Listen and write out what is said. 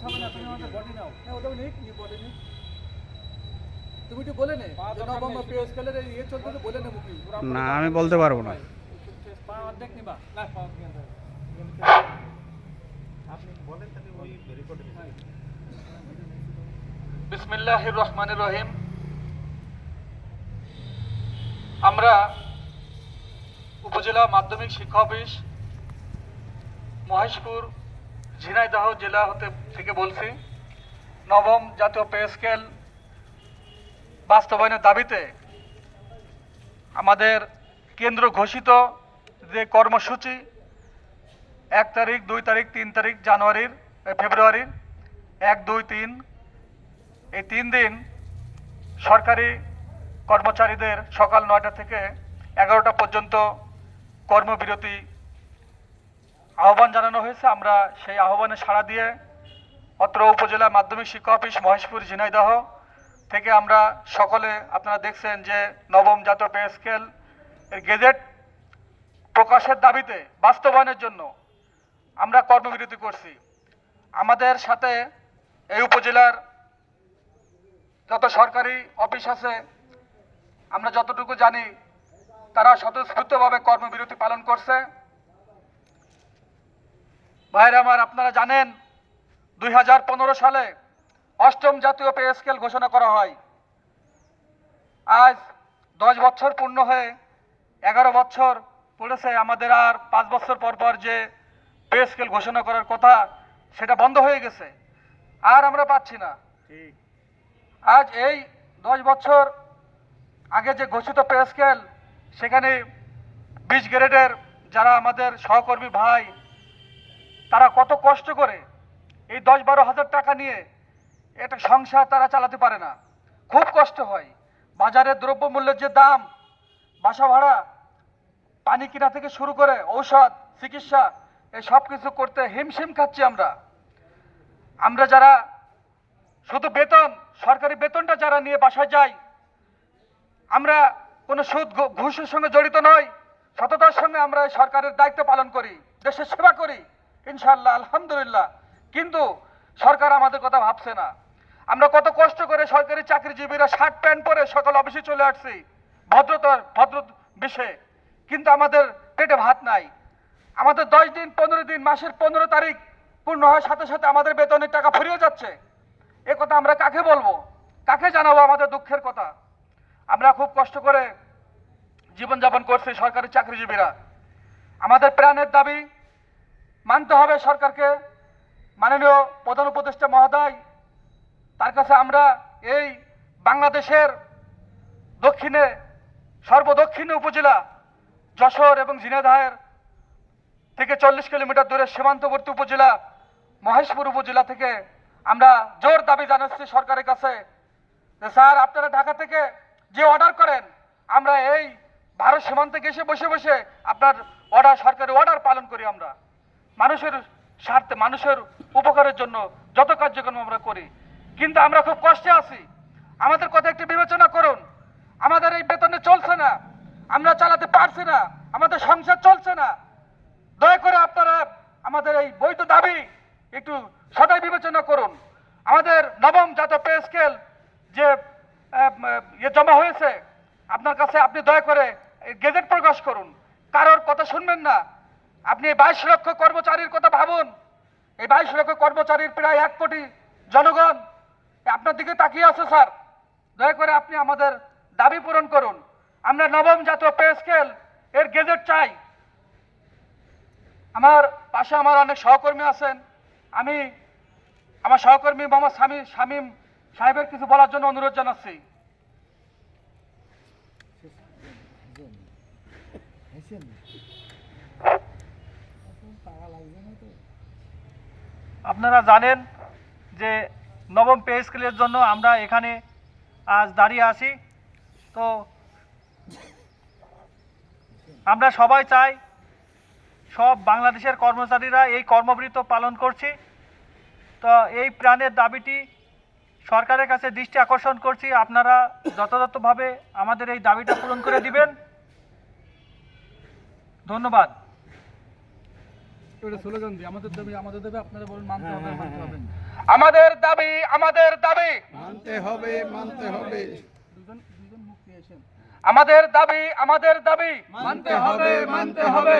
মানতে হবে না, তুমি আমাদের বডি নাও। হ্যাঁ ওটাও নিক, নিয়ে বডি নিক। তুমি একটু বলে নে যে নবম পে স্কেলের ইয়ে চলতে তো বলে নে মুখি। না আমি বলতে পারবো না। পা অর্ধেক নিবা না, পা অর্ধেক আপনি বলেন তাহলে ওই রেকর্ডে। বিসমিল্লাহির রহমানির রহিম। আমরা উপজেলা মাধ্যমিক শিক্ষা অফিস মহেশপুর ঝিনাইদহ জেলা থেকে বলছি। নবম জাতীয় পে স্কেল বাস্তবায়নের দাবিতে আমাদের কেন্দ্র ঘোষিত যে কর্মসূচি 1 তারিখ, 2 তারিখ, 3 তারিখ ফেব্রুয়ারির 1, 2, 3 এই 3 দিন সরকারি কর্মচারীদের সকাল 9টা থেকে 11টা পর্যন্ত কর্মবিরতি আহ্বান জানানো হয়েছে। আমরা সেই আহ্বানে সাড়া দিয়ে অত্র উপজেলা মাধ্যমিক শিক্ষা অফিস মহেশপুর ঝিনাইদহ থেকে আমরা সকলে আপনারা দেখছেন যে নবম জাতীয় পে স্কেল এর গেজেট প্রকাশের দাবিতে বাস্তবায়নের জন্য আমরা কর্মবিরতি করছি। আমাদের সাথে এই উপজেলার যত সরকারি অফিস আছে আমরা যতটুকু জানি তারা স্বতঃস্ফূর্তভাবে কর্মবিরতি পালন করছে। ভাইরা আমার, আপনারা জানেন 2015 সালে 8ম জাতীয় পে স্কেল ঘোষণা করা হয়। আজ 10 বছর পূর্ণ হয়ে 11 বছর পড়েছে। আমাদের আর 5 বছর পর পর যে পে স্কেল ঘোষণা করার কথা সেটা বন্ধ হয়ে গেছে, আর আমরা পাচ্ছি না। আজ এই 10 বছর আগে যে ঘোষিত পে স্কেল, সেখানে 20 গ্রেডের যারা আমাদের সহকর্মী ভাই তারা কত কষ্ট করে এই 10-12 হাজার টাকা নিয়ে একটা সংসার তারা চালাতে পারে না, খুব কষ্ট হয়। বাজারের দ্রব্যমূল্যের যে দাম, বাসা ভাড়া, পানি কিনা থেকে শুরু করে ঔষধ, চিকিৎসা, এই সব কিছু করতে হিমশিম খাচ্ছি আমরা যারা শুধু বেতন, সরকারি বেতনটা যারা নিয়ে বাসায় যাই, আমরা কোনো সুদ ঘুষের সঙ্গে জড়িত নই, সততার সঙ্গে আমরা এই সরকারের দায়িত্ব পালন করি, দেশের সেবা করি ইনশাআল্লাহ, আলহামদুলিল্লাহ। কিন্তু সরকার আমাদের কথা ভাবছে না। আমরা কত কষ্ট করে সরকারি চাকরিজীবীরা শার্ট প্যান্ট পরে সকাল অফিসে চলে আসছি ভদ্র বেশে, কিন্তু আমাদের পেটে ভাত নাই। আমাদের 10 দিন, 15 দিন, মাসের 15 তারিখ পূর্ণ হওয়ার সাথে সাথে আমাদের বেতনের টাকা ফুরিয়ে যাচ্ছে। এ কথা আমরা কাকে বলবো, কাকে জানাবো আমাদের দুঃখের কথা? আমরা খুব কষ্ট করে জীবনযাপন করছি সরকারি চাকরিজীবীরা। আমাদের প্রাণের দাবি মানতে হবে সরকারকে। মাননীয় প্রধান উপদেষ্টা মহোদয়, তার কাছে আমরা এই বাংলাদেশের দক্ষিণে সর্বদক্ষিণে উপজেলা যশোর এবং ঝিনাইদহের থেকে 40 কিলোমিটার দূরে সীমান্তবর্তী উপজেলা মহেশপুর উপজেলা থেকে আমরা জোর দাবি জানাচ্ছি সরকারের কাছে যে স্যার, আপনারা ঢাকা থেকে যে অর্ডার করেন, আমরা এই ভারত সীমান্তে এসে বসে বসে আপনার সরকারি অর্ডার পালন করি। আমরা মানুষের স্বার্থে, মানুষের উপকারের জন্য যত কার্যক্রম আমরা করি, কিন্তু আমরা খুব কষ্টে আছি। আমাদের কথা একটু বিবেচনা করুন। আমাদের এই বেতনে চলছে না, আমরা চালাতে পারছি না, আমাদের সংসার চলছে না। দয়া করে আপনারা আমাদের এই বৈধ দাবি একটু সদাই বিবেচনা করুন। আমাদের নবম জাতীয় পে স্কেল যে জমা হয়েছে আপনার কাছে, আপনি দয়া করে গেজেট প্রকাশ করুন। কারোর কথা শুনবেন না। আপনি 22 লক্ষ কর্মচারীর কথা ভাবুন। এই 22 লক্ষ কর্মচারীর প্রায় 1 কোটি জনগণ আপনার দিকে তাকিয়ে আছে। স্যার, দয়া করে আপনি আমাদের দাবি পূরণ করুন। আমরা নবম জাতীয় পে স্কেল এর গেজেট চাই। আমার পাশে আমার অনেক সহকর্মী আছেন। আমি আমার সহকর্মী মোহাম্মদ শামীম সাহেবের কিছু বলার জন্য অনুরোধ জানাচ্ছি। আপনারা জানেন যে নবম পে স্কেলের জন্য আমরা এখানে আজ দাঁড়িয়ে আছি। তো আমরা সবাই চাই সব বাংলাদেশের কর্মচারীরা এই কর্মবিরতি পালন করছি। তো এই প্রাণের দাবিটি সরকারের কাছে দৃষ্টি আকর্ষণ করছি, আপনারা যথাযথভাবে আমাদের এই দাবিটা পূরণ করে দিবেন। ধন্যবাদ। স্লোগান দিই, আমাদের দাবি আপনারা বলুন, মানতে হবে, মানতে হবে। আমাদের দাবি আমাদের দাবি মানতে হবে মানতে হবে আমাদের দাবি আমাদের দাবি মানতে হবে মানতে হবে